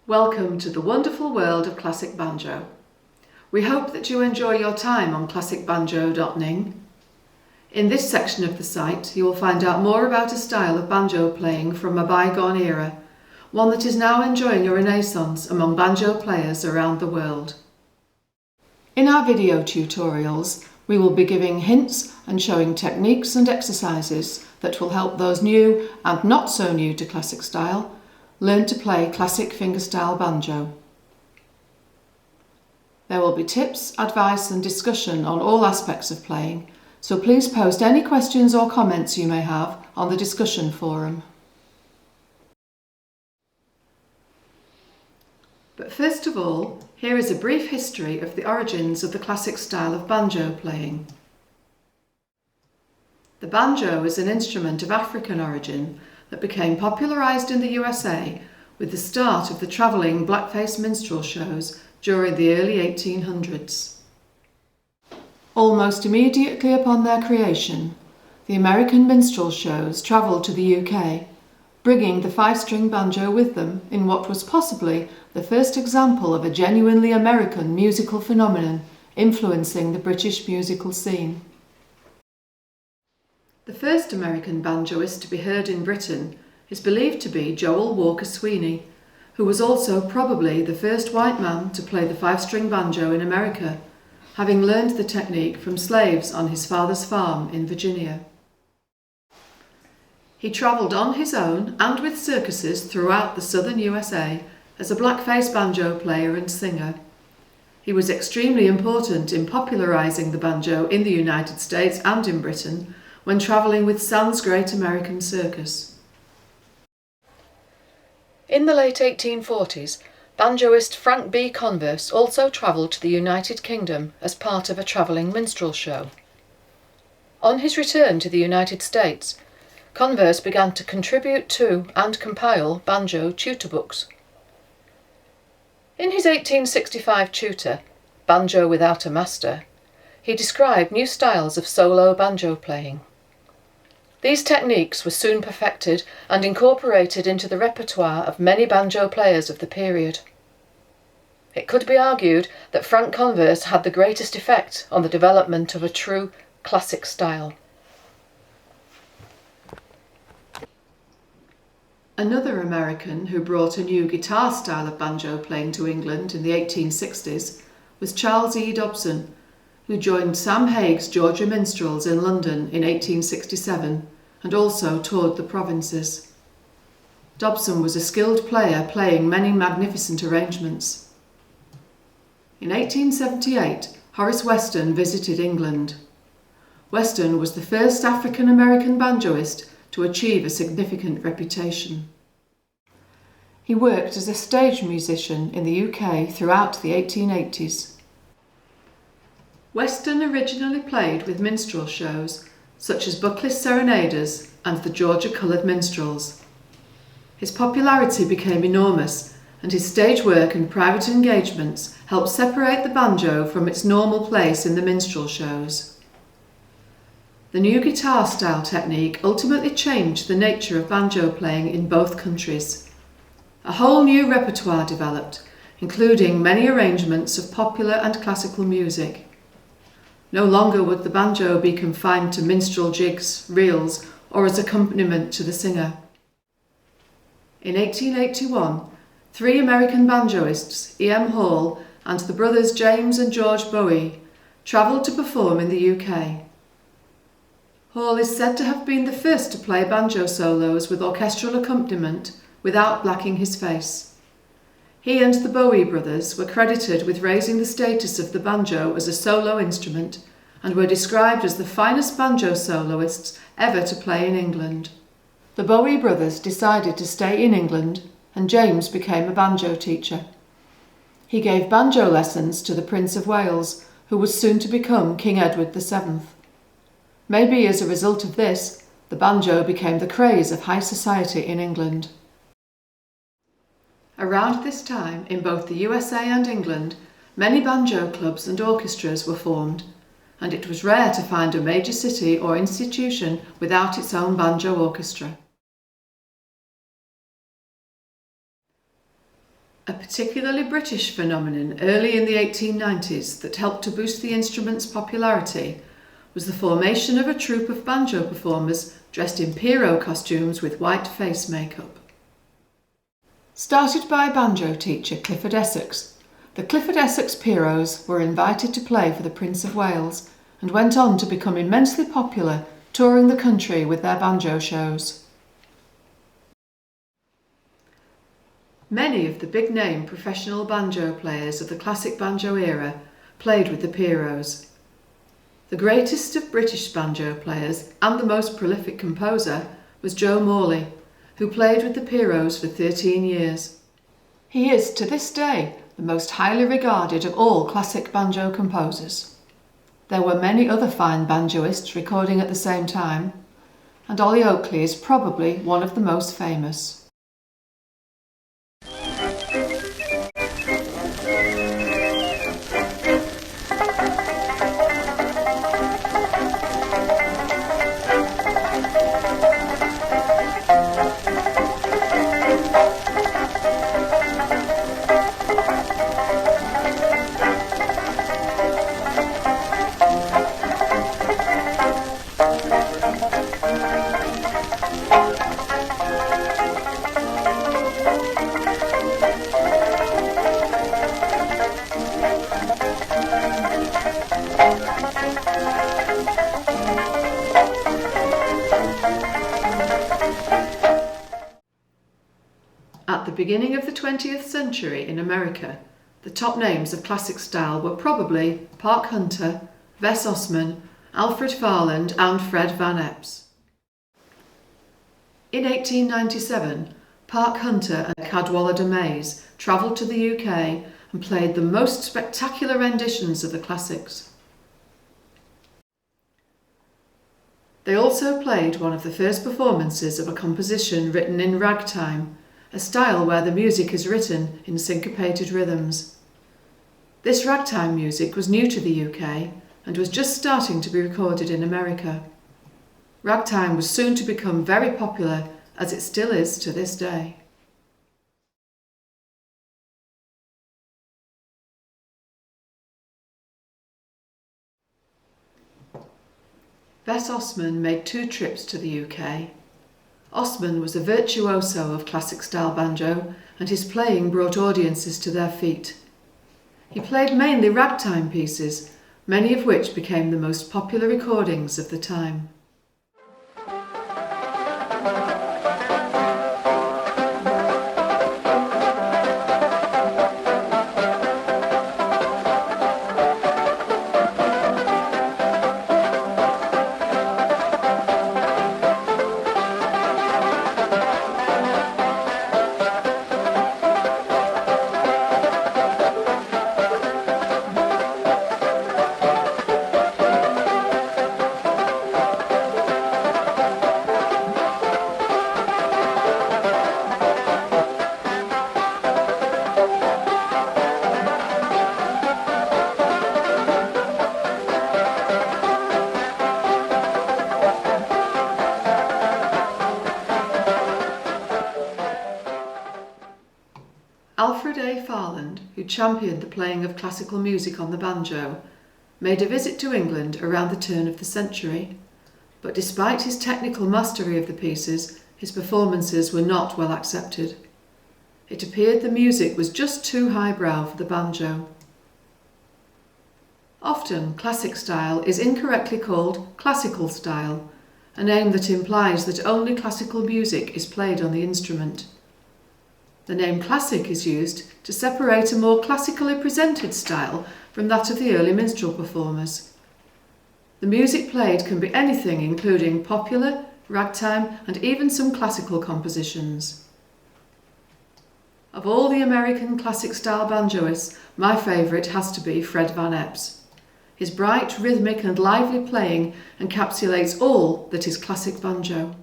Welcome to the wonderful world of Classic Banjo. We hope that you enjoy your time on classicbanjo.ning. In this section of the site you will find out more about a style of banjo playing from a bygone era, one that is now enjoying a renaissance among banjo players around the world. In our video tutorials we will be giving hints and showing techniques and exercises that will help those new and not so new to classic style learn to play classic fingerstyle banjo. There will be tips, advice and discussion on all aspects of playing, so please post any questions or comments you may have on the discussion forum. But first of all, here is a brief history of the origins of the classic style of banjo playing. The banjo is an instrument of African origin that became popularised in the USA with the start of the travelling blackface minstrel shows during the early 1800s. Almost immediately upon their creation, the American minstrel shows travelled to the UK, bringing the five-string banjo with them in what was possibly the first example of a genuinely American musical phenomenon influencing the British musical scene. The first American banjoist to be heard in Britain is believed to be Joel Walker Sweeney, who was also probably the first white man to play the five-string banjo in America, having learned the technique from slaves on his father's farm in Virginia. He travelled on his own and with circuses throughout the southern USA as a blackface banjo player and singer. He was extremely important in popularising the banjo in the United States and in Britain when travelling with Sands Great American Circus. In the late 1840s, banjoist Frank B. Converse also travelled to the United Kingdom as part of a travelling minstrel show. On his return to the United States, Converse began to contribute to and compile banjo tutor books. In his 1865 tutor, Banjo Without a Master, he described new styles of solo banjo playing. These techniques were soon perfected and incorporated into the repertoire of many banjo players of the period. It could be argued that Frank Converse had the greatest effect on the development of a true classic style. Another American who brought a new guitar style of banjo playing to England in the 1860s was Charles E. Dobson, who joined Sam Hague's Georgia Minstrels in London in 1867 and also toured the provinces. Dobson was a skilled player playing many magnificent arrangements. In 1878, Horace Weston visited England. Weston was the first African-American banjoist to achieve a significant reputation. He worked as a stage musician in the UK throughout the 1880s. Weston originally played with minstrel shows such as Buckley's Serenaders and the Georgia Coloured Minstrels. His popularity became enormous, and his stage work and private engagements helped separate the banjo from its normal place in the minstrel shows. The new guitar style technique ultimately changed the nature of banjo playing in both countries. A whole new repertoire developed, including many arrangements of popular and classical music. No longer would the banjo be confined to minstrel jigs, reels, or as accompaniment to the singer. In 1881, three American banjoists, E.M. Hall and the brothers James and George Bowie, travelled to perform in the UK. Hall is said to have been the first to play banjo solos with orchestral accompaniment without blacking his face. He and the Bowie brothers were credited with raising the status of the banjo as a solo instrument and were described as the finest banjo soloists ever to play in England. The Bowie brothers decided to stay in England and James became a banjo teacher. He gave banjo lessons to the Prince of Wales, who was soon to become King Edward VII. Maybe as a result of this, the banjo became the craze of high society in England. Around this time, in both the USA and England, many banjo clubs and orchestras were formed, and it was rare to find a major city or institution without its own banjo orchestra. A particularly British phenomenon early in the 1890s that helped to boost the instrument's popularity was the formation of a troupe of banjo performers dressed in Pierrot costumes with white face makeup. Started by banjo teacher Clifford Essex, the Clifford Essex Pierrots were invited to play for the Prince of Wales and went on to become immensely popular, touring the country with their banjo shows. Many of the big-name professional banjo players of the classic banjo era played with the Pierrots. The greatest of British banjo players and the most prolific composer was Joe Morley, who played with the Pierrots for 13 years. He is, to this day, the most highly regarded of all classic banjo composers. There were many other fine banjoists recording at the same time, and Ollie Oakley is probably one of the most famous. At the beginning of the 20th century in America, the top names of classic style were probably Park Hunter, Wes Osman, Alfred Farland and Fred Van Epps. In 1897, Park Hunter and Cadwallader Mays travelled to the UK and played the most spectacular renditions of the classics. They also played one of the first performances of a composition written in ragtime, a style where the music is written in syncopated rhythms. This ragtime music was new to the UK and was just starting to be recorded in America. Ragtime was soon to become very popular, as it still is to this day. Wes Osman made 2 trips to the UK. Osman was a virtuoso of classic style banjo, and his playing brought audiences to their feet. He played mainly ragtime pieces, many of which became the most popular recordings of the time. Alfred A. Farland, who championed the playing of classical music on the banjo, made a visit to England around the turn of the century, but despite his technical mastery of the pieces, his performances were not well accepted. It appeared the music was just too highbrow for the banjo. Often, classic style is incorrectly called classical style, a name that implies that only classical music is played on the instrument. The name classic is used to separate a more classically presented style from that of the early minstrel performers. The music played can be anything including popular, ragtime and even some classical compositions. Of all the American classic style banjoists, my favourite has to be Fred Van Epps. His bright, rhythmic and lively playing encapsulates all that is classic banjo.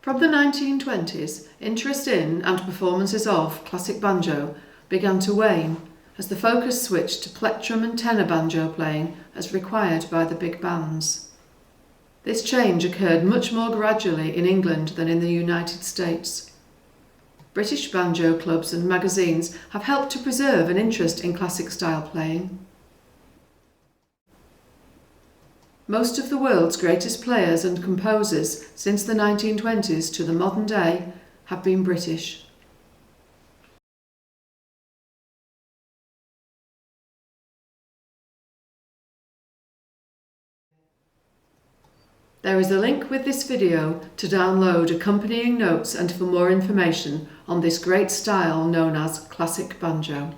From the 1920s, interest in and performances of classic banjo began to wane as the focus switched to plectrum and tenor banjo playing as required by the big bands. This change occurred much more gradually in England than in the United States. British banjo clubs and magazines have helped to preserve an interest in classic style playing. Most of the world's greatest players and composers since the 1920s to the modern day have been British. There is a link with this video to download accompanying notes and for more information on this great style known as classic banjo.